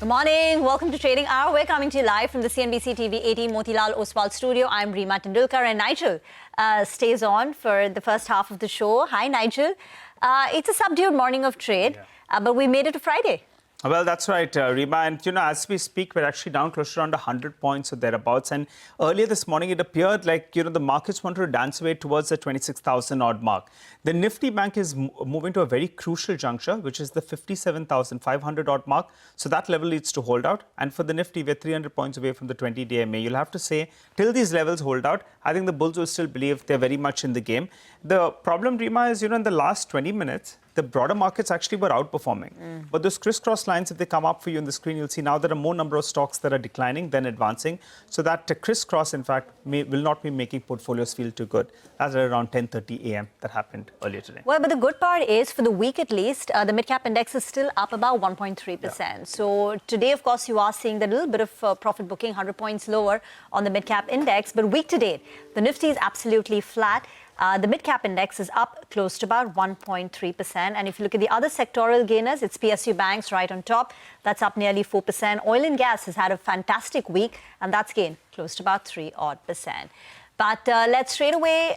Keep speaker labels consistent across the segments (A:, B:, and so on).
A: Good morning. Welcome to Trading Hour. We're coming to you live from the CNBC-TV18 Motilal Oswal studio. I'm Reema Tendulkar and Nigel stays on for the first half of the show. Hi, Nigel. It's a subdued morning of trade, but we made it to Friday.
B: Well, that's right, Reema. And, as we speak, we're actually down close to around 100 points or thereabouts. And earlier this morning, it appeared like, the markets wanted to dance away towards the 26,000 odd mark. The Nifty bank is moving to a very crucial juncture, which is the 57,500 odd mark. So that level needs to hold out. And for the Nifty, we're 300 points away from the 20-day MA. You'll have to say, till these levels hold out, I think the bulls will still believe they're very much in the game. The problem, Reema, is, in the last 20 minutes, the broader markets actually were outperforming. But those crisscross lines, if they come up for you on the screen, you'll see now there are more number of stocks that are declining than advancing. So that crisscross, in fact, will not be making portfolios feel too good. That's at around 10:30 a.m. that happened earlier today.
A: Well, but the good part is, for the week at least, the mid-cap index is still up about 1.3%. Yeah. So today, of course, you are seeing that little bit of profit booking, 100 points lower on the mid-cap index. But week to date, the Nifty is absolutely flat. The mid-cap index is up close to about 1.3%. And if you look at the other sectoral gainers, it's PSU banks right on top. That's up nearly 4%. Oil and gas has had a fantastic week, and that's gained close to about 3-odd%. But let's straight away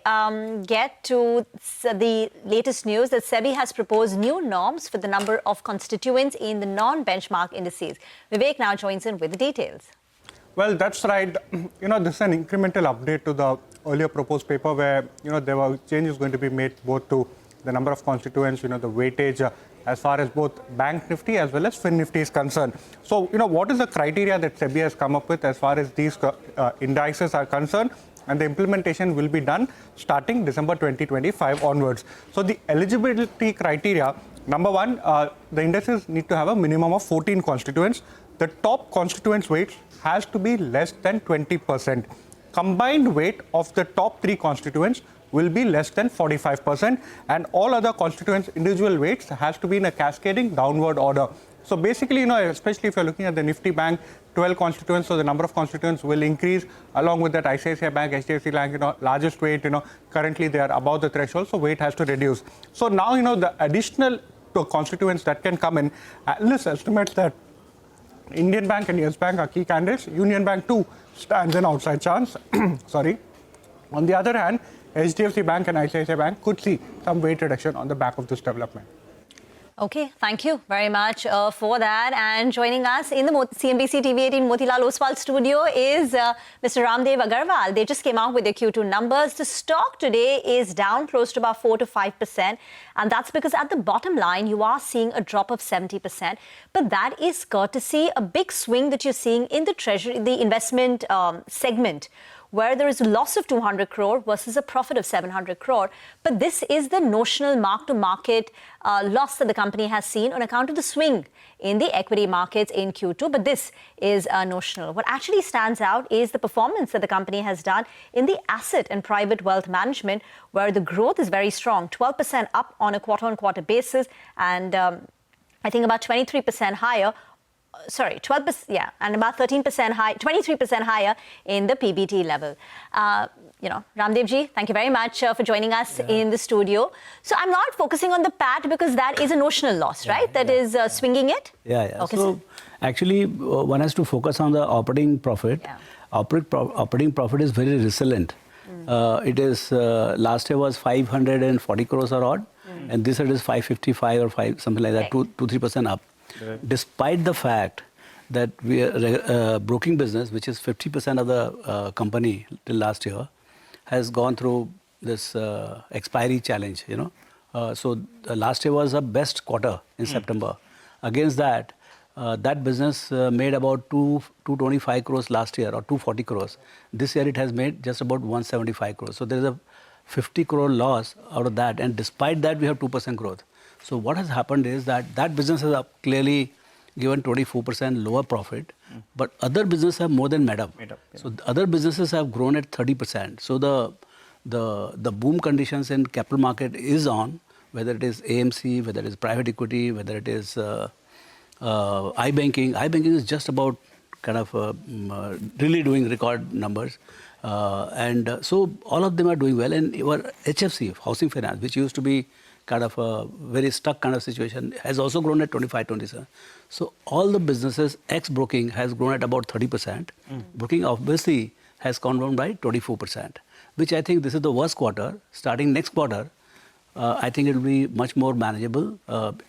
A: get to the latest news that SEBI has proposed new norms for the number of constituents in the non-benchmark indices. Vivek now joins in with the details.
C: Well, that's right. This is an incremental update to the earlier proposed paper where, there were changes going to be made both to the number of constituents, the weightage as far as both Bank Nifty as well as Fin Nifty is concerned. So, what is the criteria that SEBI has come up with as far as these indices are concerned? And the implementation will be done starting December 2025 onwards. So, the eligibility criteria, number one, the indices need to have a minimum of 14 constituents. The top constituents weight has to be less than 20%. Combined weight of the top three constituents will be less than 45%, and all other constituents' individual weights has to be in a cascading downward order. So basically, especially if you're looking at the Nifty Bank, 12 constituents, so the number of constituents will increase. Along with that, ICICI Bank, HDFC Bank, largest weight, currently they are above the threshold, so weight has to reduce. So now, the additional constituents that can come in, analysts estimate that Indian Bank and Yes Bank are key candidates. Union Bank too stands an outside chance. Sorry. On the other hand, HDFC Bank and ICICI Bank could see some weight reduction on the back of this development.
A: Okay, thank you very much for that. And joining us in the CNBC-TV18 Motilal Oswal studio is Mr. Ramdev Agarwal. They just came out with their Q2 numbers. The stock today is down close to about 4 to 5%. And that's because at the bottom line, you are seeing a drop of 70%. But that is courtesy a big swing that you're seeing in the treasury, the investment segment, where there is a loss of 200 crore versus a profit of 700 crore. But this is the notional mark-to-market loss that the company has seen on account of the swing in the equity markets in Q2. But this is notional. What actually stands out is the performance that the company has done in the asset and private wealth management, where the growth is very strong, 12% up on a quarter-on-quarter basis, and I think about 23% higher. Sorry, 12%, yeah, and about 13% high, 23% higher in the PBT level. Ramdev ji, thank you very much for joining us in the studio. So I'm not focusing on the PAT because that is a notional loss, right? That is swinging it?
D: Yeah.
A: Okay,
D: so actually, one has to focus on the operating profit. Yeah. Operating profit is very resilient. It is, last year was 540 crores or odd, and this year is 555 or 5, something like that, 2-3% up. Despite the fact that we are broking business, which is 50% of the company till last year, has gone through this expiry challenge, So last year was the best quarter in September. Against that, that business made about 225 crores last year or 240 crores. This year it has made just about 175 crores. So there is a 50 crore loss out of that. And despite that, we have 2% growth. So what has happened is that business has clearly given 24% lower profit, but other businesses have more than made up. So other businesses have grown at 30%. So the boom conditions in capital market is on, whether it is AMC, whether it is private equity, whether it is iBanking. iBanking is just about kind of really doing record numbers. So all of them are doing well. And your HFC, Housing Finance, which used to be kind of a very stuck kind of situation, has also grown at 25, 27. So all the businesses, ex-broking, has grown at about 30%. Broking obviously has gone down by 24%, which I think this is the worst quarter. Starting next quarter, I think it will be much more manageable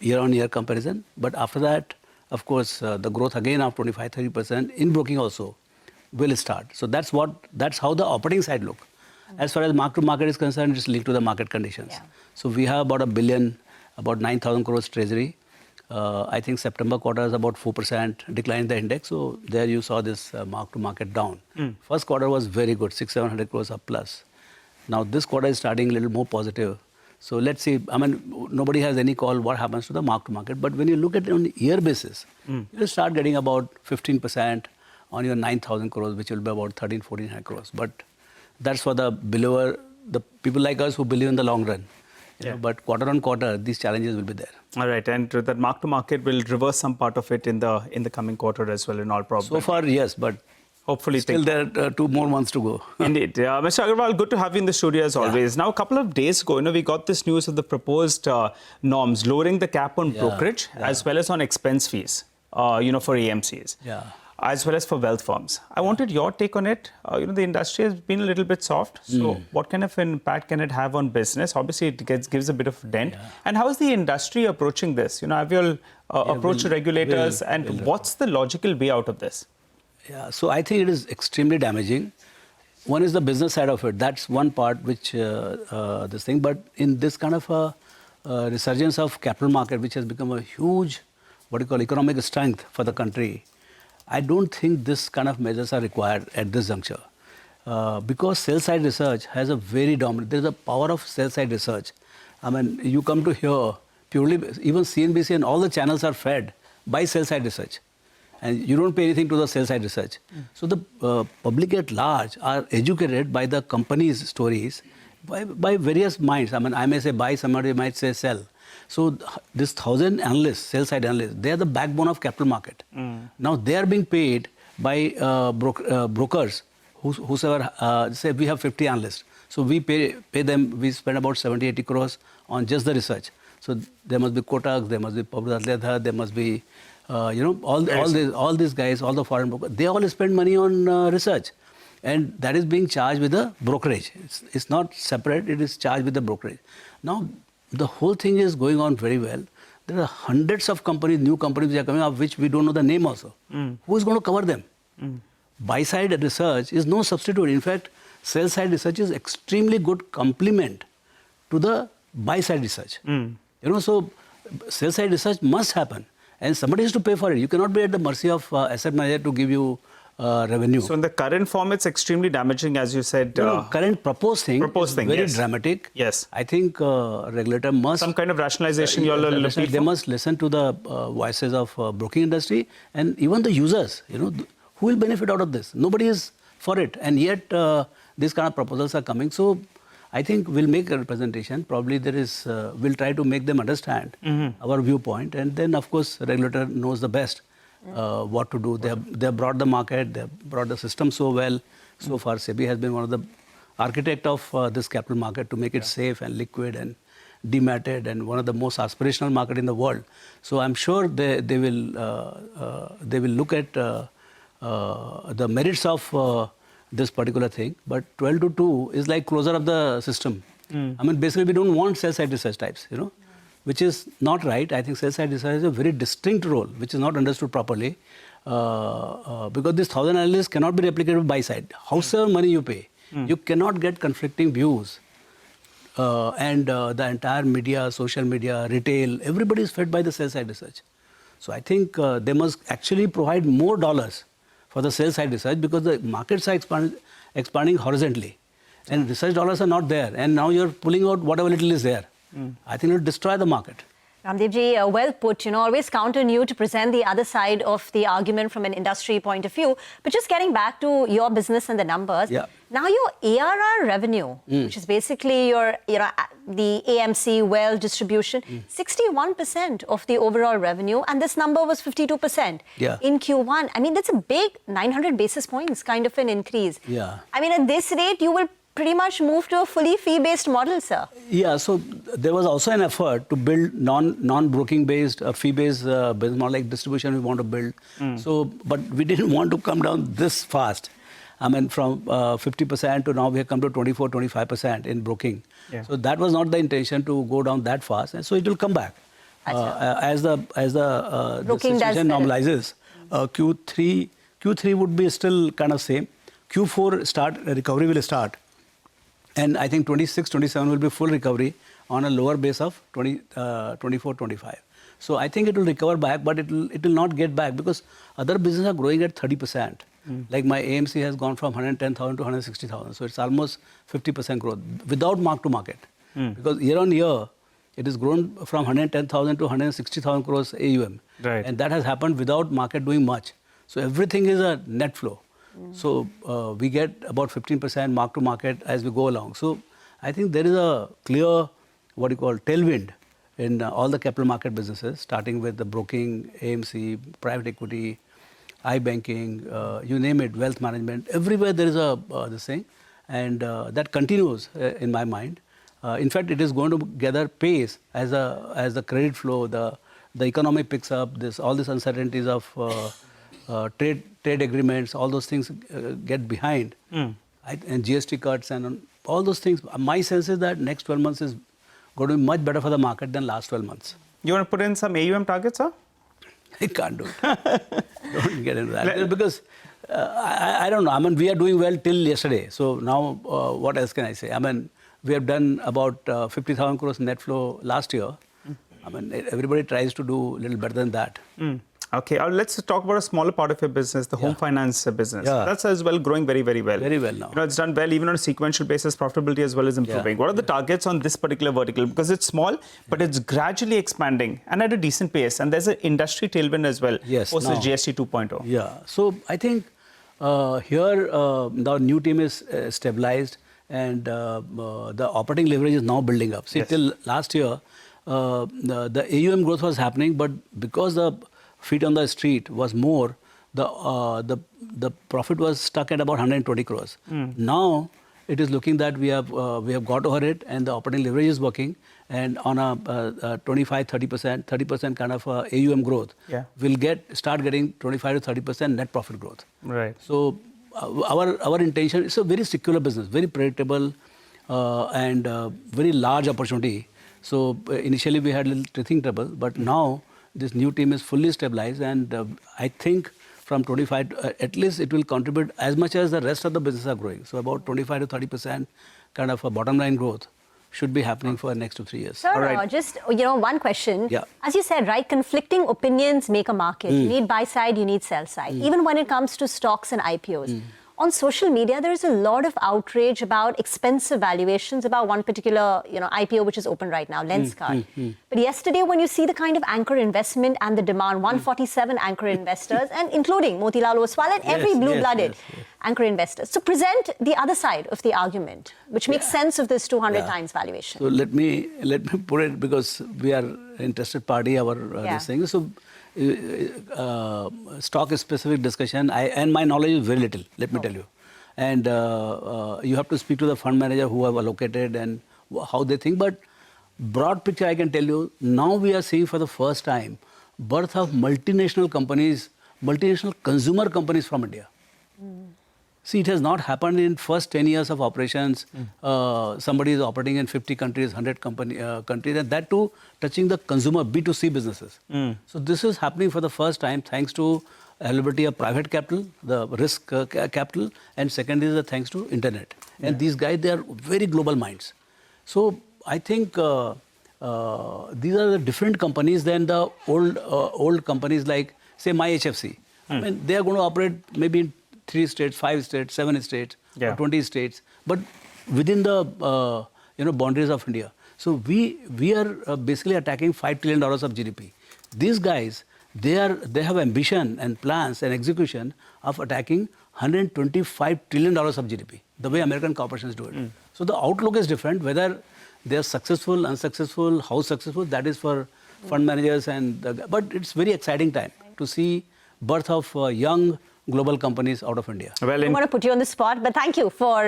D: year-on-year comparison. But after that, of course, the growth again of 25, 30% in broking also will start. So that's how the operating side look. As far as mark-to-market is concerned, it's linked to the market conditions.
A: Yeah.
D: So we have about $1 billion, about 9,000 crores treasury. I think September quarter is about 4% decline in the index. So there you saw this mark-to-market down. First quarter was very good, 600-700 crores up plus. Now this quarter is starting a little more positive. So let's see. I mean, nobody has any call what happens to the mark-to-market. But when you look at it on a year basis, you'll start getting about 15% on your 9,000 crores, which will be about 1,400 crores. But that's for the people like us who believe in the long run. You know, but quarter on quarter, these challenges will be there.
B: All right, and that mark-to-market will reverse some part of it in the coming quarter as well, in all probability.
D: So far, yes, but
B: hopefully
D: still there are 2 more months to go.
B: Indeed. Mr. Agarwal, good to have you in the studio as always. Now, a couple of days ago, we got this news of the proposed norms lowering the cap on brokerage as well as on expense fees, for AMCs. As well as for wealth firms. I wanted your take on it. The industry has been a little bit soft. So what kind of impact can it have on business? Obviously, it gives a bit of dent. And how is the industry approaching this? Have you all approached regulators? And what's the logical way out of this?
D: Yeah, so I think it is extremely damaging. One is the business side of it. That's one part which this thing. But in this kind of a resurgence of capital market, which has become a huge, economic strength for the country, I don't think this kind of measures are required at this juncture. Because sell-side research has a very dominant, there's a power of sell-side research. I mean, you come to hear purely, even CNBC and all the channels are fed by sell-side research. And you don't pay anything to the sell-side research. So the public at large are educated by the company's stories, by various minds. I mean, I may say buy, somebody might say sell. So this 1,000 analysts, sell-side analysts, they are the backbone of capital market. Now they are being paid by brokers, whosoever, say we have 50 analysts. So we pay them, we spend about 70, 80 crores on just the research. So there must be Kotak, there must be Prabhudas, there must be, all these guys, all the foreign brokers, they all spend money on research. And that is being charged with the brokerage. It's not separate, it is charged with the brokerage. Now, the whole thing is going on very well. There are hundreds of companies, new companies which are coming up, which we don't know the name also. Who is going to cover them? Buy-side research is no substitute. In fact, sell-side research is extremely good complement to the buy-side research. So sell-side research must happen. And somebody has to pay for it. You cannot be at the mercy of asset manager to give you revenue.
B: So in the current form, it's extremely damaging, as you said.
D: Current proposed thing is very dramatic.
B: Yes.
D: I think regulator must...
B: Some kind of rationalization you all will looking
D: They must listen to the voices of broking industry and even the users. Who will benefit out of this? Nobody is for it. And yet these kind of proposals are coming. So I think we'll make a representation. Probably we'll try to make them understand our viewpoint. And then, of course, the regulator knows the best. What to do. They have brought the market, they have brought the system so well. So far, SEBI has been one of the architect of this capital market to make it safe and liquid and dematted and one of the most aspirational market in the world. So I'm sure they will look at the merits of this particular thing. But 12 to 2 is like closure of the system. I mean, basically, we don't want sell-side research types, which is not right. I think sell-side research has a very distinct role, which is not understood properly. Because this 1,000 analysts cannot be replicated by side. Howsoever money you pay, you cannot get conflicting views. And the entire media, social media, retail, everybody is fed by the sell-side research. So I think they must actually provide more dollars for the sell-side research because the markets are expanding horizontally. And research dollars are not there. And now you're pulling out whatever little is there. I think it will destroy the market.
A: Ramdevji, well put. Always count on you to present the other side of the argument from an industry point of view. But just getting back to your business and the numbers. Now your ARR revenue, which is basically your, the AMC wealth distribution, 61% of the overall revenue, and this number was 52% in Q1. I mean, that's a big 900 basis points kind of an increase. I mean, at this rate, you will pretty much moved to a fully fee-based model, sir.
D: Yeah, so there was also an effort to build non-broking based, fee-based business model like distribution we want to build. So, but we didn't want to come down this fast. I mean, from 50% to now we have come to 24, 25% in broking.
B: Yeah.
D: So that was not the intention to go down that fast, and so it will come back as the situation normalizes. Q3 would be still kind of same. Q4 recovery will start, and I think 26, 27 will be full recovery on a lower base of 24, 25. So I think it will recover back, but it will not get back because other businesses are growing at 30%. Like my AMC has gone from 110,000 to 160,000. So it's almost 50% growth without mark to market. Because year on year, it has grown from 110,000 to 160,000 crores AUM.
B: Right.
D: And that has happened without market doing much. So everything is a net flow. So we get about 15% mark to market as we go along. So I think there is a clear, what you call, tailwind in all the capital market businesses, starting with the broking, AMC, private equity, iBanking, you name it, wealth management. Everywhere there is this thing, and that continues in my mind. In fact, it is going to gather pace as the credit flow, the economy picks up. All these uncertainties of trade agreements, all those things get behind, and GST cuts and all those things. My sense is that next 12 months is going to be much better for the market than last 12 months.
B: You want to put in some AUM targets, sir?
D: I can't do it. Don't get into that. Because I don't know. I mean, we are doing well till yesterday. So now, what else can I say? I mean, we have done about 50,000 crores net flow last year. I mean, everybody tries to do a little better than that.
B: Okay, let's talk about a smaller part of your business, the home finance business.
D: Yeah.
B: That's as well growing very, very well.
D: Very well now.
B: You know, it's done well even on a sequential basis. Profitability as well is improving.
D: Yeah.
B: What are the targets on this particular vertical? Because it's small, but it's gradually expanding and at a decent pace. And there's an industry tailwind as well.
D: Yes.
B: Post GST 2.0.
D: Yeah. So I think here the new team is stabilized, and the operating leverage is now building up. See, till last year, the AUM growth was happening, but because the feet on the street was more, the profit was stuck at about 120 crores. Now it is looking that we have got over it, and the operating leverage is working, and on a 25, 30% kind of AUM growth, we'll start getting 25 to 30% net profit growth.
B: Right.
D: So our intention is a very secular business, very predictable, and very large opportunity. So initially we had a little teething trouble, but now this new team is fully stabilized, and I think from 25, at least it will contribute as much as the rest of the business are growing. So about 25 to 30% kind of a bottom line growth should be happening for the next 2 3 years.
A: Sir, just one question.
D: Yeah.
A: As you said, right, conflicting opinions make a market. You need buy side, you need sell side. Even when it comes to stocks and IPOs. On social media, there is a lot of outrage about expensive valuations about one particular, IPO which is open right now, Lenskart. But yesterday, when you see the kind of anchor investment and the demand, 147 anchor investors, and including Motilal Oswal and every blue-blooded anchor investor. So present the other side of the argument, which makes sense of this 200 times valuation.
D: So let me put it, because we are interested party, this thing. So stock specific discussion, and my knowledge is very little, let me tell you. And you have to speak to the fund manager who have allocated and how they think. But broad picture, I can tell you, now we are seeing for the first time birth of multinational companies, multinational consumer companies from India. See, it has not happened in first 10 years of operations. Somebody is operating in 50 countries, 100 countries, and that too touching the consumer B2C businesses. So this is happening for the first time thanks to availability of private capital, the risk capital, and second is thanks to internet. And these guys, they are very global minds. So I think these are the different companies than the old companies like, say, MyHFC. I mean, they are going to operate maybe in 3 states, 5 states, 7 states, or 20 states, but within the boundaries of India. So we are basically attacking $5 trillion of GDP. These guys, they have ambition and plans and execution of attacking $125 trillion of GDP, the way American corporations do it. So the outlook is different. Whether they are successful, unsuccessful, how successful, that is for fund managers. But it's very exciting time to see birth of young global companies out of India.
B: Well,
A: I don't want to put you on the spot, but thank you for,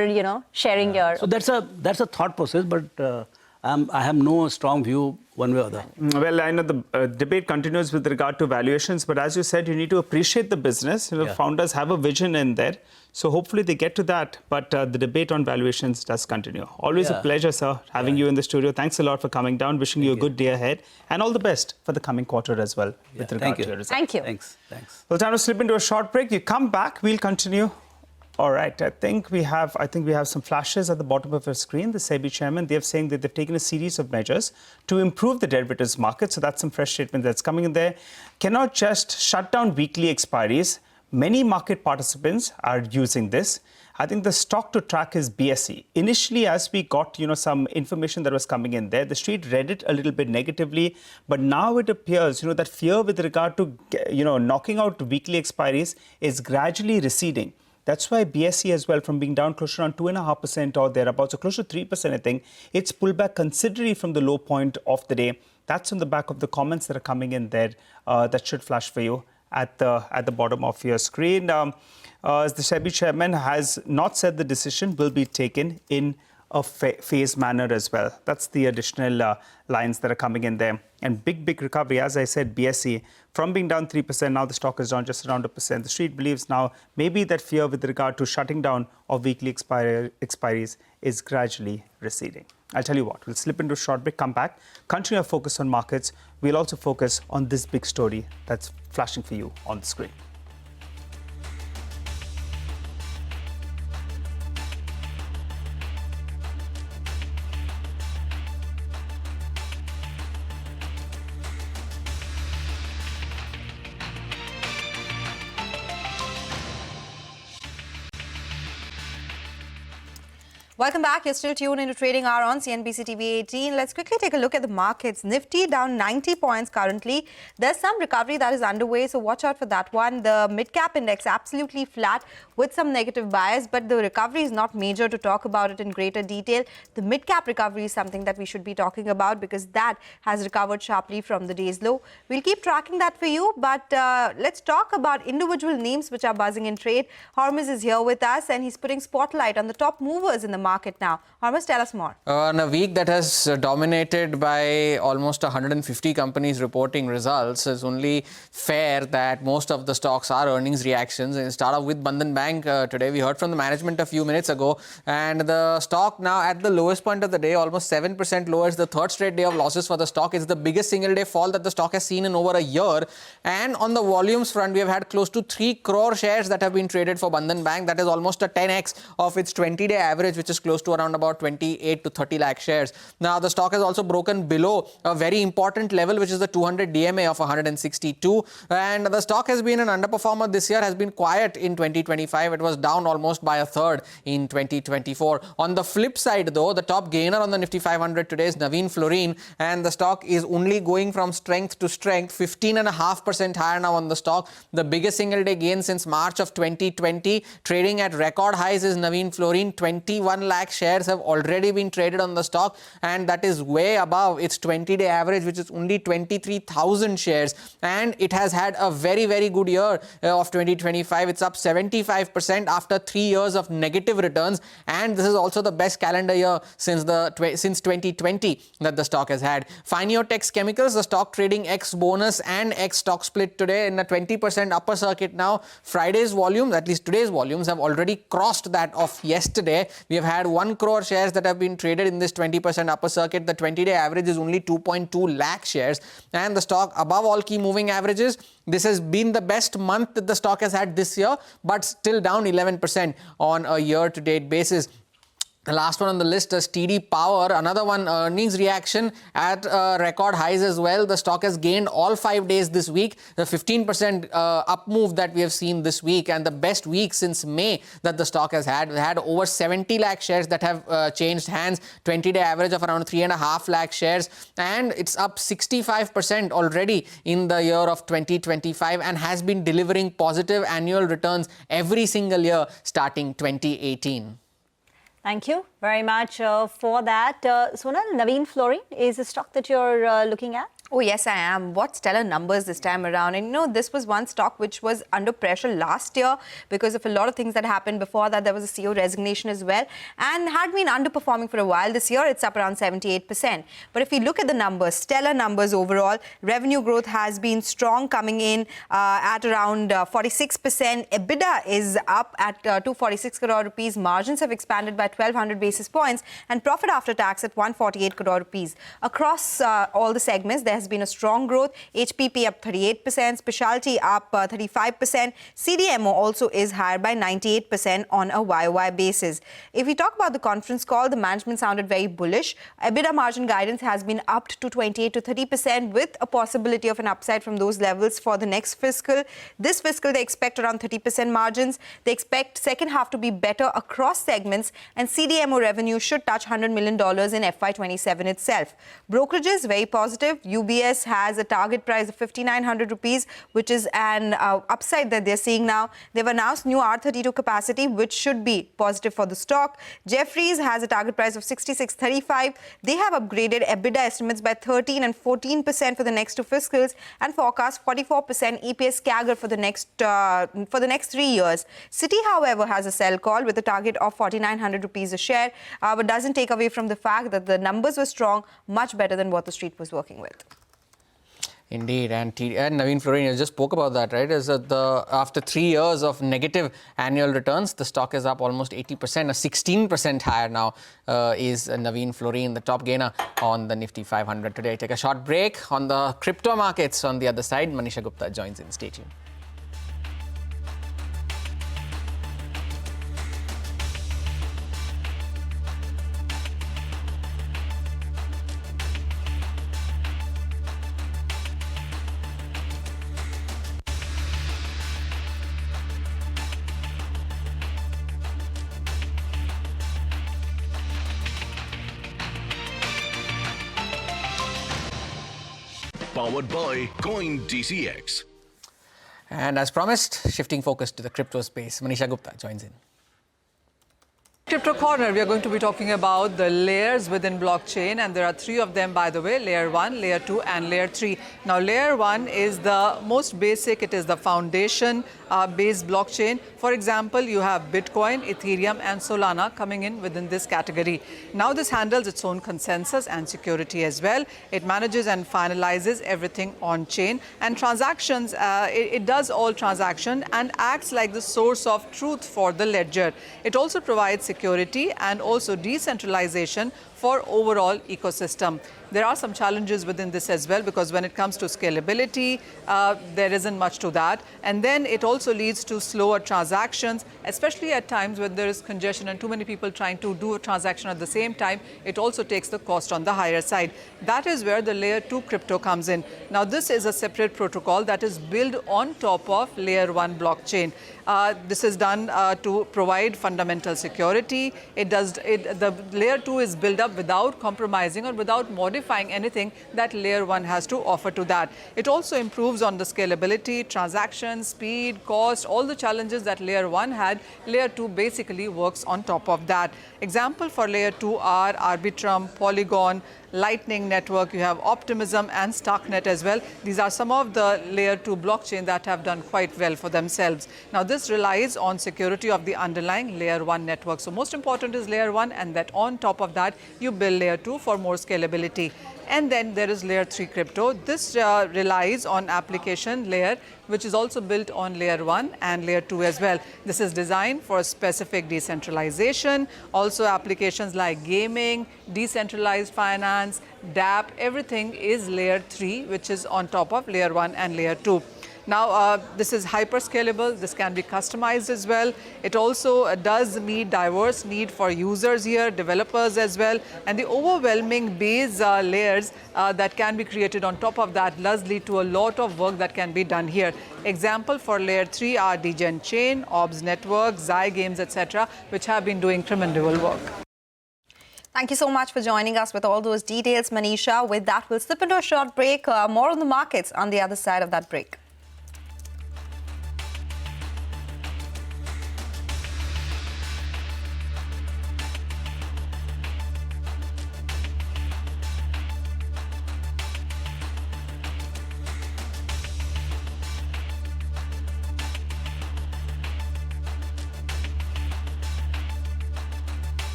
A: sharing your...
D: So that's a thought process, but I have no strong view one way or the other.
B: Well, I know the debate continues with regard to valuations, but as you said, you need to appreciate the business. Founders have a vision in there. So hopefully they get to that. But the debate on valuations does continue. Always a pleasure, sir, having you in the studio. Thanks a lot for coming down. Wishing you a good day ahead. And all the best for the coming quarter as well with regard to your results.
A: Thank you.
D: Thanks.
B: Well, time to slip into a short break. You come back, we'll continue. All right, I think we have some flashes at the bottom of your screen. The SEBI chairman, they're saying that they've taken a series of measures to improve the derivatives market. So that's some fresh statement that's coming in there. Cannot just shut down weekly expiries. Many market participants are using this. I think the stock to track is BSE. Initially, as we got some information that was coming in there, the street read it a little bit negatively. But now it appears that fear with regard to knocking out weekly expiries is gradually receding. That's why BSE as well, from being down close to around 2.5% or thereabouts, or close to 3%, I think, it's pulled back considerably from the low point of the day. That's on the back of the comments that are coming in there that should flash for you at the bottom of your screen. The SEBI chairman has not said the decision will be taken in a phased manner as well. That's the additional lines that are coming in there. And big recovery, as I said, BSE, from being down 3%, now the stock is down just around 1%. The street believes now maybe that fear with regard to shutting down of weekly expiries is gradually receding. I'll tell you what, we'll slip into a short break, come back, continue our focus on markets. We'll also focus on this big story that's flashing for you on the screen.
E: Welcome back. You're still tuned into Trading Hour on CNBC-TV18. Let's quickly take a look at the markets. Nifty down 90 points currently. There's some recovery that is underway, so watch out for that one. The mid-cap index absolutely flat with some negative bias, but the recovery is not major to talk about it in greater detail. The mid-cap recovery is something that we should be talking about because that has recovered sharply from the day's low. We'll keep tracking that for you, but let's talk about individual names which are buzzing in trade. Hormuz is here with us and he's putting spotlight on the top movers in the market now. Hormuz, tell us more.
F: On a week that has dominated by almost 150 companies reporting results, it's only fair that most of the stocks are earnings reactions. And start off with Bandhan Bank. Today we heard from the management a few minutes ago, and the stock now at the lowest point of the day, almost 7% lower. It's the third straight day of losses for the stock. It's the biggest single day fall that the stock has seen in over a year. And on the volumes front, we have had close to 3 crore shares that have been traded for Bandhan Bank. That is almost a 10x of its 20-day average, which is close to around about 28 to 30 lakh shares. Now, the stock has also broken below a very important level, which is the 200 DMA of 162. And the stock has been an underperformer this year, has been quiet in 2025. It was down almost by a third in 2024. On the flip side, though, the top gainer on the Nifty 500 today is Navin Fluorine, and the stock is only going from strength to strength, 15.5% higher now on the stock. The biggest single day gain since March of 2020, trading at record highs is Navin Fluorine. 21 lakh shares have already been traded on the stock, and that is way above its 20-day average, which is only 23,000 shares. And it has had a very, very good year of 2025. It's up 75% after 3 years of negative returns, and this is also the best calendar year since 2020 that the stock has had. Finiotex Chemicals, the stock trading ex bonus and ex stock split today in a 20% upper circuit now. Friday's volumes, at least today's volumes, have already crossed that of yesterday. We have had 1 crore shares that have been traded in this 20% upper circuit. The 20-day average is only 2.2 lakh shares, and the stock above all key moving averages. This has been the best month that the stock has had this year, but still down 11% on a year-to-date basis. The last one on the list is TD Power, another one earnings reaction at record highs as well. The stock has gained all 5 days this week, the 15% up move that we have seen this week, and the best week since May that the stock has had. We've had over 70 lakh shares that have changed hands, 20-day average of around 3.5 lakh shares, and it's up 65% already in the year of 2025 and has been delivering positive annual returns every single year starting 2018.
A: Thank you very much for that. Sonal, Navin Fluorine is a stock that you're looking at?
E: Oh, yes, I am. What stellar numbers this time around. And you know, this was one stock which was under pressure last year because of a lot of things that happened before that. There was a CEO resignation as well and had been underperforming for a while. This year, it's up around 78%. But if we look at the numbers, stellar numbers overall, revenue growth has been strong, coming in at around 46%. EBITDA is up at 246 crore rupees. Margins have expanded by 1,200 basis points and profit after tax at 148 crore rupees. Across all the segments, there has been a strong growth. HPP up 38%, specialty up 35%. CDMO also is higher by 98% on a YOY basis. If we talk about the conference call, the management sounded very bullish. EBITDA margin guidance has been upped to 28 to 30% with a possibility of an upside from those levels for the next fiscal. This fiscal, they expect around 30% margins. They expect second half to be better across segments, and CDMO revenue should touch $100 million in FY27 itself. Brokerages, very positive. UBS has a target price of 5,900 rupees, which is an upside that they're seeing now. They've announced new R32 capacity, which should be positive for the stock. Jefferies has a target price of 66.35. They have upgraded EBITDA estimates by 13 and 14% for the next two fiscals and forecast 44% EPS CAGR for the next 3 years. Citi, however, has a sell call with a target of 4,900 rupees a share, but doesn't take away from the fact that the numbers were strong, much better than what the street was working with.
F: Indeed, and Naveen Florin, you just spoke about that, right? Is that after 3 years of negative annual returns, the stock is up almost 80%, a 16% higher now is Naveen Florin, the top gainer on the Nifty 500 today. Take a short break on the crypto markets. On the other side, Manisha Gupta joins in. Stay tuned.
G: Powered by Coin DCX.
F: And as promised, shifting focus to the crypto space, Manisha Gupta joins in.
H: Crypto Corner, we are going to be talking about the layers within blockchain, and there are 3 of them, by the way: layer 1, layer 2 and layer 3. Now, layer 1 is the most basic. It is the foundation based blockchain. For example, you have Bitcoin, Ethereum and Solana coming in within this category. Now, this handles its own consensus and security as well. It manages and finalizes everything on chain and transactions. It does all transaction and acts like the source of truth for the ledger. It also provides security and also decentralization for overall ecosystem. There are some challenges within this as well, because when it comes to scalability, there isn't much to that. And then it also leads to slower transactions, especially at times when there is congestion and too many people trying to do a transaction at the same time. It also takes the cost on the higher side. That is where the layer 2 crypto comes in. Now, this is a separate protocol that is built on top of layer 1 blockchain. This is done to provide fundamental security. The layer 2 is built up without compromising or without modifying anything that layer 1 has to offer to that. It also improves on the scalability, transaction, speed, cost, all the challenges that layer 1 had. Layer 2 basically works on top of that. Example for layer 2 are Arbitrum, Polygon, Lightning Network, you have Optimism and Starknet as well. These are some of the layer 2 blockchain that have done quite well for themselves. Now, this relies on security of the underlying layer 1 network. So most important is layer 1, and that on top of that, you build layer 2 for more scalability. And then there is layer 3 crypto. This relies on application layer, which is also built on layer 1 and layer 2 as well. This is designed for specific decentralization. Also applications like gaming, decentralized finance, DApp, everything is layer 3, which is on top of layer 1 and layer 2. Now, this is hyper scalable. This can be customized as well. It also does meet diverse need for users here, developers as well. And the overwhelming base layers that can be created on top of that does lead to a lot of work that can be done here. Example for layer 3 are Degen Chain, Orbs Network, Zygames, etc., which have been doing tremendous work.
E: Thank you so much for joining us with all those details, Manisha. With that, we'll slip into a short break. More on the markets on the other side of that break.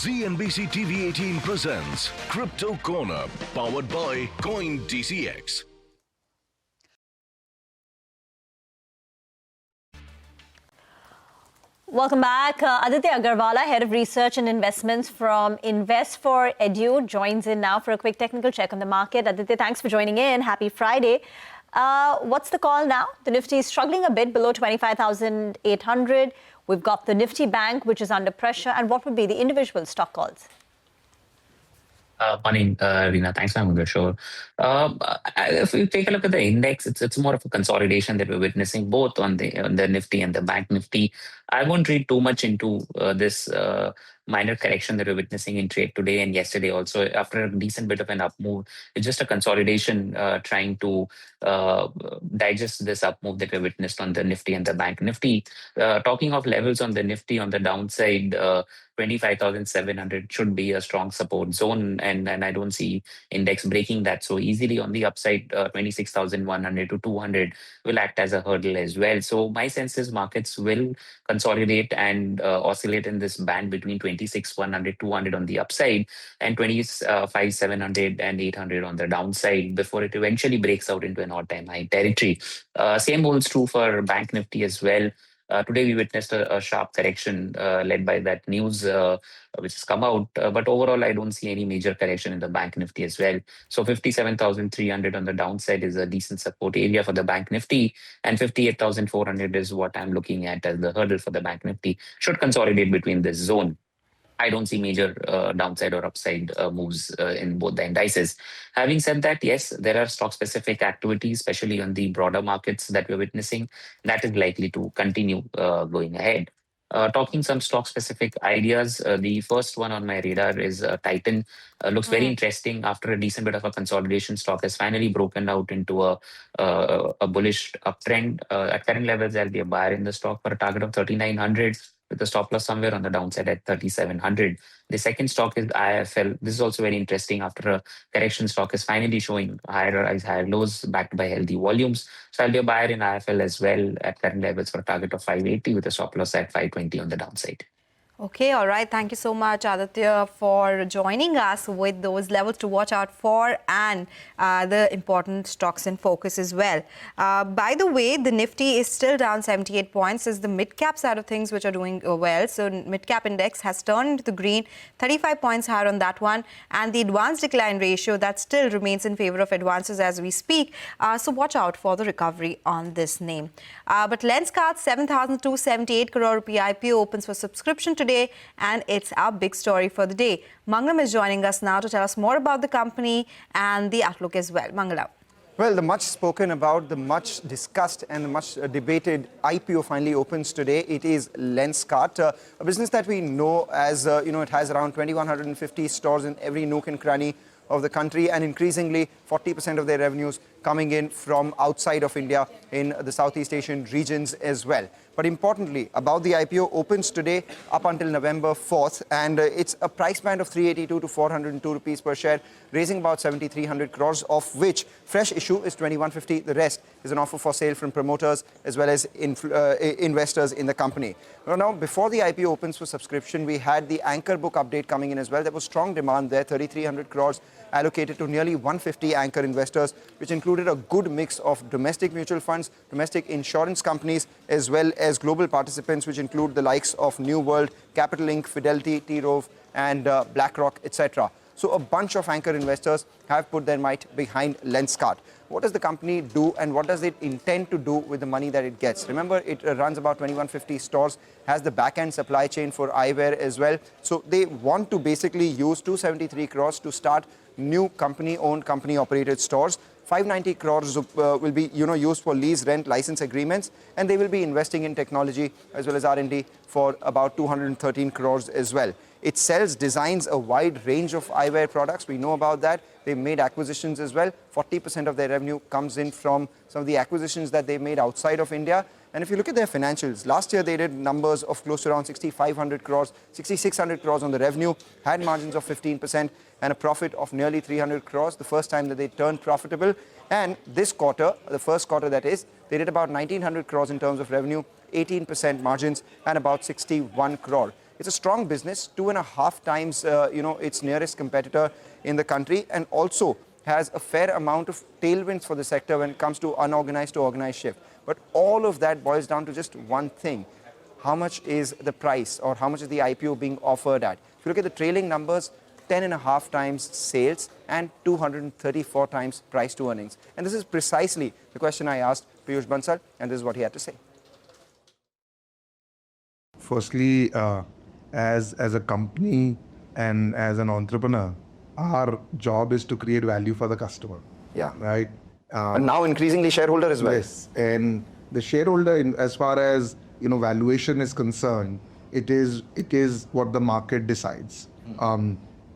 G: CNBC-TV18 presents Crypto Corner, powered by DCX.
A: Welcome back. Aditya Agarwala, Head of Research and Investments from Invest4Edu, joins in now for a quick technical check on the market. Aditya, thanks for joining in. Happy Friday. What's the call now? The Nifty is struggling a bit below 25,800. We've got the Nifty Bank, which is under pressure. And what would be the individual stock calls?
I: Morning, Reena. Thanks for having the show. If you take a look at the index, it's more of a consolidation that we're witnessing both on the Nifty and the Bank Nifty. I won't read too much into this minor correction that we're witnessing in trade today and yesterday also. After a decent bit of an up move, it's just a consolidation trying to digest this up move that we witnessed on the Nifty and the Bank Nifty. Talking of levels on the Nifty on the downside, 25,700 should be a strong support zone, and I don't see index breaking that so easily. On the upside, 26,100 to 200 will act as a hurdle as well. So my sense is markets will consolidate and oscillate in this band between 26,100, 200 on the upside and 25,700 and 800 on the downside before it eventually breaks out into an all-time high territory. Same holds true for Bank Nifty as well. Today, we witnessed a sharp correction led by that news which has come out. But overall, I don't see any major correction in the Bank Nifty as well. So 57,300 on the downside is a decent support area for the Bank Nifty. And 58,400 is what I'm looking at as the hurdle for the Bank Nifty. Should consolidate between this zone. I don't see major downside or upside moves in both the indices. Having said that, yes, there are stock-specific activities, especially on the broader markets that we're witnessing. That is likely to continue going ahead. Talking some stock-specific ideas, the first one on my radar is Titan. Looks very interesting. After a decent bit of a consolidation, stock has finally broken out into a bullish uptrend. At current levels, I'll be a buyer in the stock for a target of 3,900. With a stop loss somewhere on the downside at 3,700. The second stock is IFL. This is also very interesting. After a correction, stock is finally showing higher highs, higher lows, backed by healthy volumes. So I'll be a buyer in IFL as well at current levels for a target of 580 with a stop loss at 520 on the downside.
E: Okay, all right. Thank you so much, Aditya, for joining us with those levels to watch out for and the important stocks in focus as well. By the way, the Nifty is still down 78 points. It's the mid-cap side of things which are doing well. So mid-cap index has turned into the green, 35 points higher on that one. And the advance decline ratio, that still remains in favor of advances as we speak. So watch out for the recovery on this name. But Lenskart, 7,278 crore rupee IPO opens for subscription today. And it's our big story for the day. Mangalam is joining us now to tell us more about the company and the outlook as well. Mangalam.
J: Well, the much spoken about, the much discussed and the much debated IPO finally opens today. It is Lenskart, a business that we know as, it has around 2,150 stores in every nook and cranny of the country, and increasingly 40% of their revenues coming in from outside of India in the Southeast Asian regions as well. But importantly, about the IPO, opens today up until November 4th, and it's a price band of 382 to 402 rupees per share, raising about 7,300 crores, of which fresh issue is 2,150. The rest is an offer for sale from promoters as well as investors in the company. Now, before the IPO opens for subscription, we had the anchor book update coming in as well. There was strong demand there, 3,300 crores allocated to nearly 150 anchor investors, which included a good mix of domestic mutual funds, domestic insurance companies, as well as global participants, which include the likes of New World, Capital Inc., Fidelity, T. Rowe, and BlackRock, etc. So a bunch of anchor investors have put their might behind Lenskart. What does the company do, and what does it intend to do with the money that it gets? Remember, it runs about 2,150 stores, has the back-end supply chain for eyewear as well. So they want to basically use 273 crores to start new company-owned, company-operated stores. 590 crores will be used for lease, rent, license agreements, and they will be investing in technology as well as R&D for about 213 crores as well. It sells, designs a wide range of eyewear products. We know about that. They've made acquisitions as well. 40% of their revenue comes in from some of the acquisitions that they made outside of India. And if you look at their financials, last year they did numbers of close to around 6,500 crores, 6,600 crores on the revenue, had margins of 15% and a profit of nearly 300 crores, the first time that they turned profitable. And this quarter, the first quarter that is, they did about 1,900 crores in terms of revenue, 18% margins and about 61 crore. It's a strong business, 2.5 times, its nearest competitor in the country, and also has a fair amount of tailwinds for the sector when it comes to unorganized to organized shift. But all of that boils down to just one thing. How much is the price, or how much is the IPO being offered at? If you look at the trailing numbers, 10.5 times sales and 234 times price to earnings. And this is precisely the question I asked Piyush Bansal, and this is what he had to say.
K: Firstly, as a company and as an entrepreneur, our job is to create value for the customer.
J: Yeah.
K: Right?
J: And now increasingly shareholder as well.
K: Yes. And the shareholder, as far as valuation is concerned, it is what the market decides.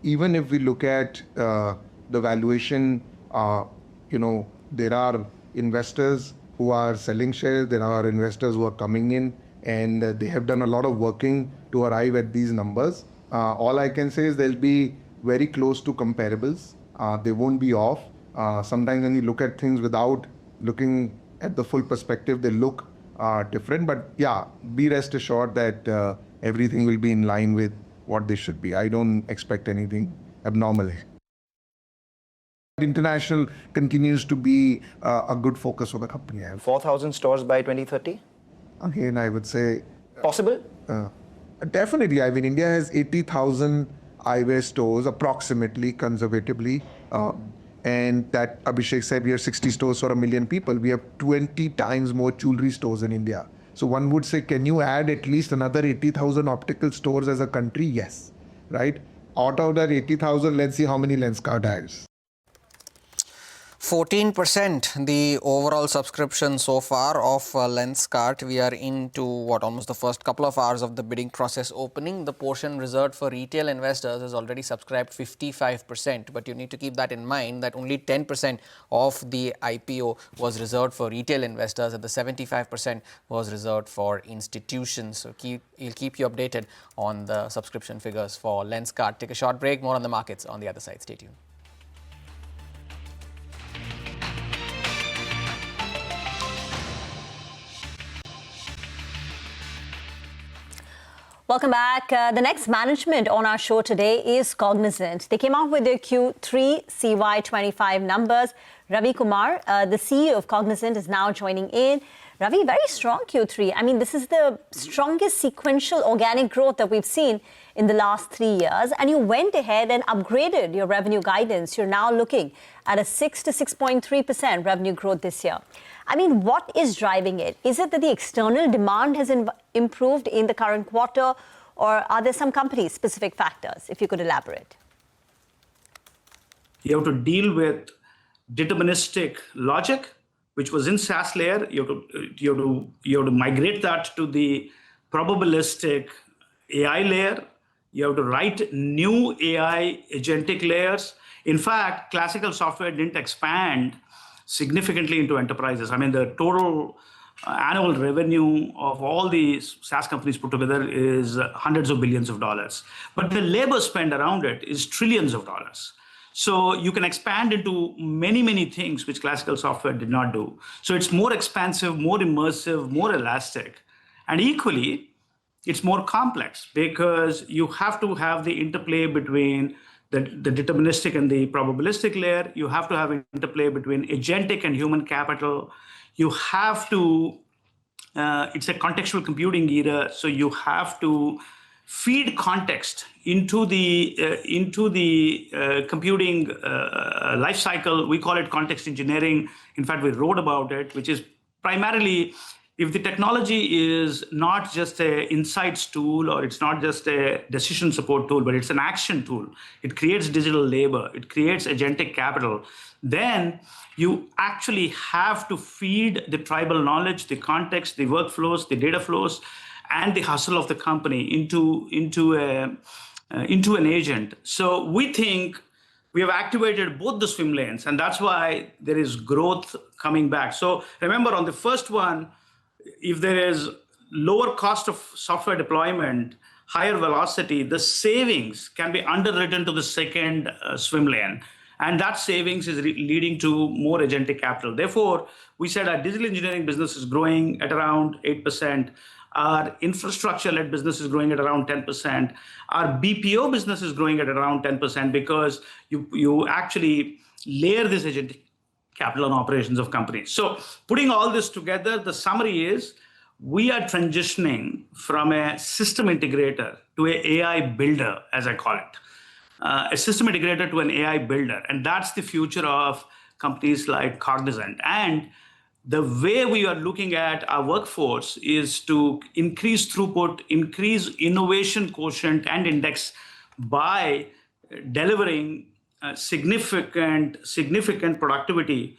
K: Even if we look at the valuation, there are investors who are selling shares, there are investors who are coming in, and they have done a lot of working to arrive at these numbers. All I can say is they'll be very close to comparables. They won't be off. Sometimes when you look at things without looking at the full perspective, they look different. But yeah, be rest assured that everything will be in line with what they should be. I don't expect anything abnormal. International continues to be a good focus for the company.
J: 4,000 stores by 2030?
K: Again, I would say...
J: Possible?
K: Definitely. I mean, India has 80,000 eyewear stores, approximately, conservatively. And that Abhishek said, we have 60 stores for 1 million people. We have 20 times more jewelry stores in India. So one would say, can you add at least another 80,000 optical stores as a country? Yes. Right? Out of that 80,000, let's see how many Lenskart has.
F: 14% the overall subscription so far of Lenskart. We are into almost the first couple of hours of the bidding process opening. The portion reserved for retail investors has already subscribed 55%, but you need to keep that in mind that only 10% of the IPO was reserved for retail investors and the 75% was reserved for institutions. So we'll keep you updated on the subscription figures for Lenskart. Take a short break, more on the markets on the other side. Stay tuned.
A: Welcome back. The next management on our show today is Cognizant. They came out with their Q3 CY25 numbers. Ravi Kumar, the CEO of Cognizant, is now joining in. Ravi, very strong Q3. I mean, this is the strongest sequential organic growth that we've seen in the last 3 years. And you went ahead and upgraded your revenue guidance. You're now looking at a 6 to 6.3% revenue growth this year. I mean, what is driving it? Is it that the external demand has improved in the current quarter, or are there some company-specific factors? If you could elaborate.
L: You have to deal with deterministic logic, which was in SaaS layer. You have to migrate that to the probabilistic AI layer. You have to write new AI agentic layers. In fact, classical software didn't expand significantly into enterprises. I mean, the total annual revenue of all these SaaS companies put together is hundreds of billions of dollars. But the labor spend around it is trillions of dollars. So you can expand into many, many things which classical software did not do. So it's more expansive, more immersive, more elastic. And equally, it's more complex because you have to have the interplay between the deterministic and the probabilistic layer. You have to have an interplay between agentic and human capital. You have to, it's a contextual computing era, so you have to feed context into the computing life cycle. We call it context engineering. In fact, we wrote about it, which is primarily, if the technology is not just an insights tool or it's not just a decision support tool, but it's an action tool, it creates digital labor, it creates agentic capital, then you actually have to feed the tribal knowledge, the context, the workflows, the data flows, and the hustle of the company into an agent. So we think we have activated both the swim lanes, and that's why there is growth coming back. So remember, on the first one, if there is lower cost of software deployment, higher velocity, the savings can be underwritten to the second swim lane. And that savings is leading to more agentic capital. Therefore, we said our digital engineering business is growing at around 8%. Our infrastructure-led business is growing at around 10%. Our BPO business is growing at around 10% because you actually layer this agentic capital on operations of companies. So putting all this together, the summary is we are transitioning from a system integrator to an AI builder, as I call it. A system integrator to an AI builder. And that's the future of companies like Cognizant. And the way we are looking at our workforce is to increase throughput, increase innovation quotient and index by delivering significant productivity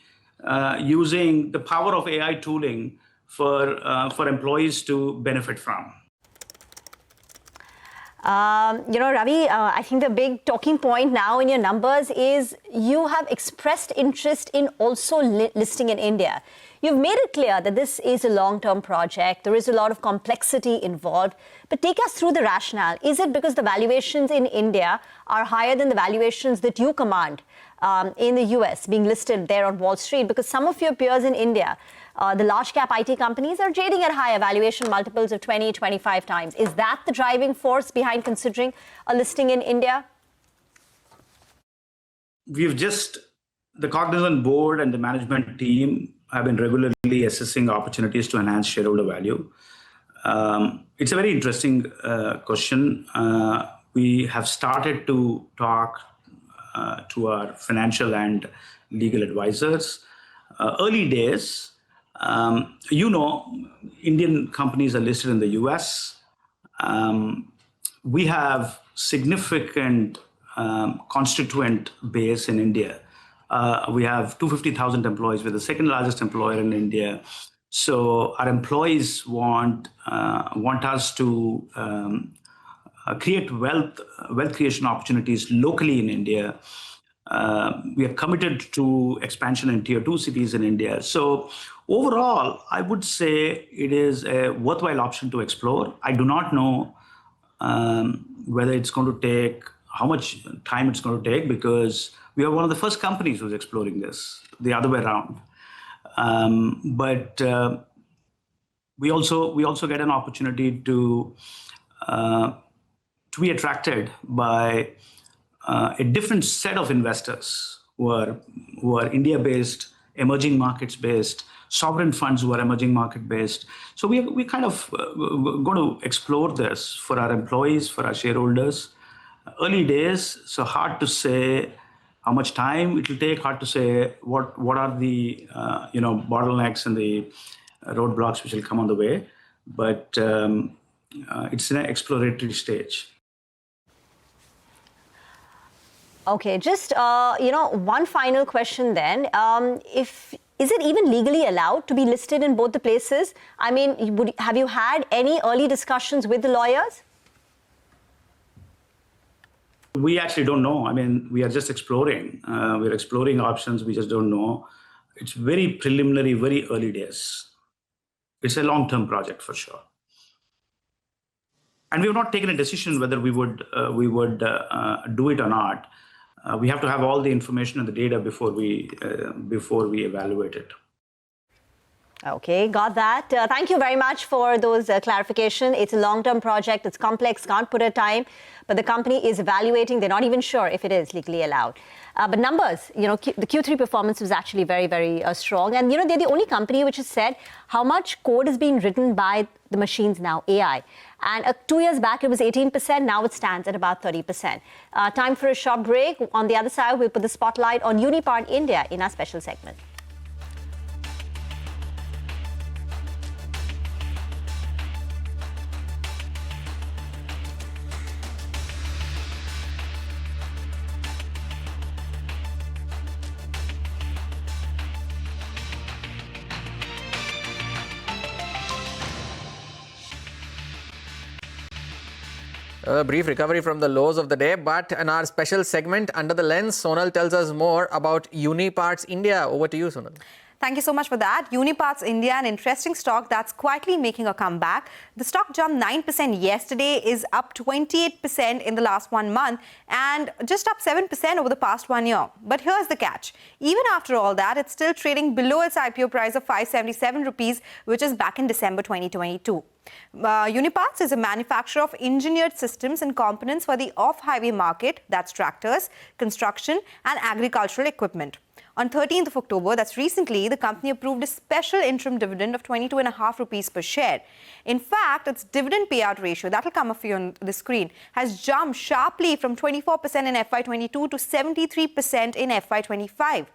L: using the power of AI tooling for employees to benefit from.
A: Ravi, I think the big talking point now in your numbers is you have expressed interest in also listing in India. You've made it clear that this is a long-term project. There is a lot of complexity involved. But take us through the rationale. Is it because the valuations in India are higher than the valuations that you command in the US, being listed there on Wall Street? Because some of your peers in India, the large cap IT companies, are trading at higher valuation multiples of 20, 25 times. Is that the driving force behind considering a listing in India?
L: The Cognizant board and the management team have been regularly assessing opportunities to enhance shareholder value. It's a very interesting question. We have started to talk to our financial and legal advisors. Early days, Indian companies are listed in the US. We have significant constituent base in India. We have 250,000 employees. We're the second largest employer in India. So our employees want us to create wealth creation opportunities locally in India. We are committed to expansion in tier 2 cities in India. So overall, I would say it is a worthwhile option to explore. I do not know whether it's going to take, how much time it's going to take, because we are one of the first companies who's exploring this, the other way around. But we also get an opportunity to be attracted by a different set of investors who are India-based, emerging markets-based, sovereign funds who are emerging market-based. So we kind of going to explore this for our employees, for our shareholders. Early days, so hard to say how much time it will take, hard to say what are the bottlenecks and the roadblocks which will come on the way. But it's in an exploratory stage.
A: Okay, just one final question then. Is it even legally allowed to be listed in both the places? I mean, have you had any early discussions with the lawyers?
L: We actually don't know. I mean, we are just exploring. We're exploring options. We just don't know. It's very preliminary, very early days. It's a long-term project for sure. And we have not taken a decision whether we would do it or not. We have to have all the information and the data before we evaluate it.
A: Okay, got that. Thank you very much for those clarification. It's a long-term project. It's complex, can't put a time. But the company is evaluating. They're not even sure if it is legally allowed. But numbers, the Q3 performance was actually very, very strong. And, they're the only company which has said how much code is being written by the machines now, AI. And 2 years back, it was 18%. Now it stands at about 30%. Time for a short break. On the other side, we'll put the spotlight on Unipart India in our special segment.
F: A brief recovery from the lows of the day, but in our special segment, Under the Lens, Sonal tells us more about Uniparts India. Over to you, Sonal.
E: Thank you so much for that. Uniparts India, an interesting stock that's quietly making a comeback. The stock jumped 9% yesterday, is up 28% in the last 1 month, and just up 7% over the past 1 year. But here's the catch. Even after all that, it's still trading below its IPO price of 577 rupees, which is back in December 2022. Uniparts is a manufacturer of engineered systems and components for the off-highway market, that's tractors, construction and agricultural equipment. On 13th of October, that's recently, the company approved a special interim dividend of 22.5 rupees per share. In fact, its dividend payout ratio, that'll come up for you on the screen, has jumped sharply from 24% in FY22 to 73% in FY25.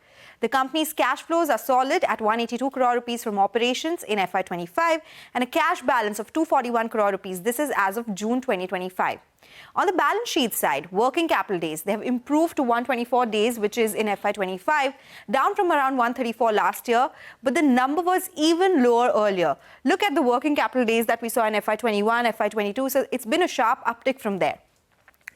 E: The company's cash flows are solid at 182 crore rupees from operations in FY25 and a cash balance of 241 crore rupees. This is as of June 2025. On the balance sheet side, working capital days, they have improved to 124 days, which is in FY25, down from around 134 last year, but the number was even lower earlier. Look at the working capital days that we saw in FY21, FY22, so it's been a sharp uptick from there.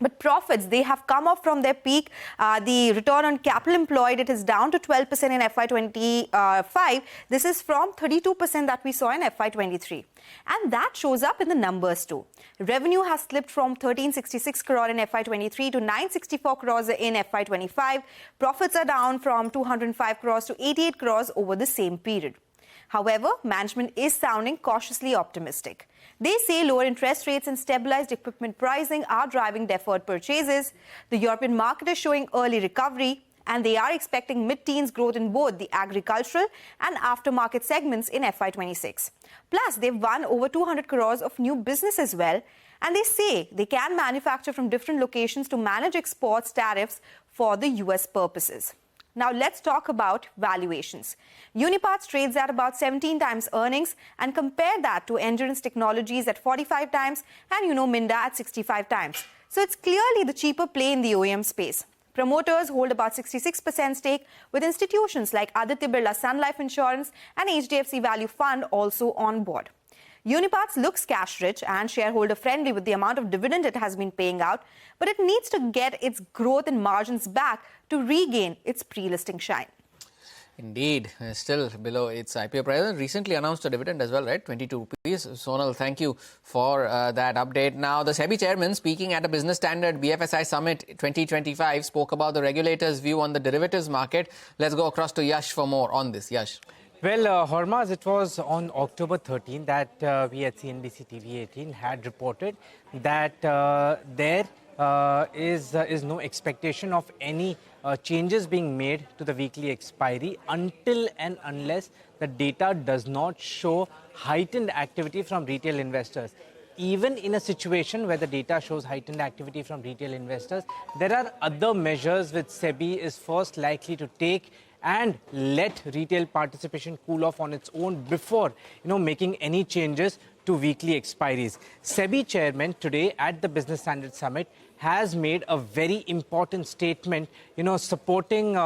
E: But profits, they have come off from their peak. The return on capital employed, it is down to 12% in FY25. This is from 32% that we saw in FY23. And that shows up in the numbers too. Revenue has slipped from 1366 crore in FY23 to 964 crores in FY25. Profits are down from 205 crores to 88 crores over the same period. However, management is sounding cautiously optimistic. They say lower interest rates and stabilized equipment pricing are driving deferred purchases. The European market is showing early recovery, and they are expecting mid-teens growth in both the agricultural and aftermarket segments in FY26. Plus, they've won over 200 crores of new business as well, and they say they can manufacture from different locations to manage exports tariffs for the US purposes. Now let's talk about valuations. Uniparts trades at about 17 times earnings, and compare that to Endurance Technologies at 45 times and Minda at 65 times. So it's clearly the cheaper play in the OEM space. Promoters hold about 66% stake, with institutions like Aditya Birla Sun Life Insurance and HDFC Value Fund also on board. Uniparts looks cash-rich and shareholder-friendly with the amount of dividend it has been paying out, but it needs to get its growth and margins back to regain its pre-listing shine.
F: Indeed, still below its IPO price. Recently announced a dividend as well, right? 22 rupees. Sonal, thank you for that update. Now, the SEBI chairman, speaking at a Business Standard BFSI Summit 2025, spoke about the regulator's view on the derivatives market. Let's go across to Yash for more on this. Yash.
M: Well, Hormaz, it was on October 13 that we at CNBC-TV18 had reported that there is no expectation of any changes being made to the weekly expiry until and unless the data does not show heightened activity from retail investors. Even in a situation where the data shows heightened activity from retail investors, there are other measures which SEBI is first likely to take and let retail participation cool off on its own before, making any changes to weekly expiries. SEBI chairman today at the Business Standard Summit has made a very important statement, supporting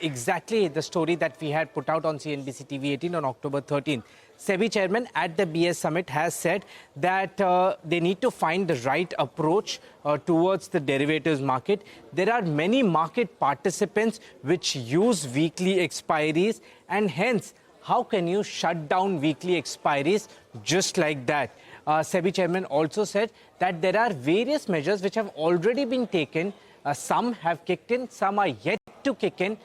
M: exactly the story that we had put out on CNBC-TV18 on October 13th. SEBI chairman at the BS Summit has said that they need to find the right approach towards the derivatives market. There are many market participants which use weekly expiries, and hence, how can you shut down weekly expiries just like that? SEBI chairman also said that there are various measures which have already been taken. Some have kicked in, some are yet to kick in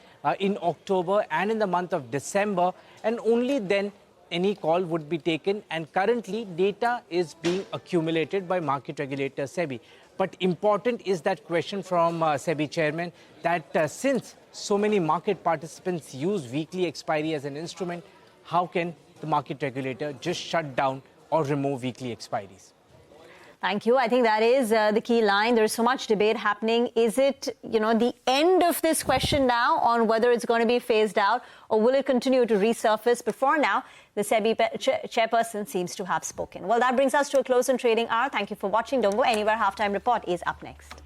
M: October and in the month of December, and only then any call would be taken, and currently data is being accumulated by market regulator SEBI. But important is that question from SEBI chairman that since so many market participants use weekly expiry as an instrument, how can the market regulator just shut down or remove weekly expiries?
A: Thank you. I think that is the key line. There is so much debate happening. Is it, the end of this question now on whether it's going to be phased out, or will it continue to resurface? But for now, the SEBI chairperson seems to have spoken. Well, that brings us to a close on trading hour. Thank you for watching. Don't go anywhere. Halftime report is up next.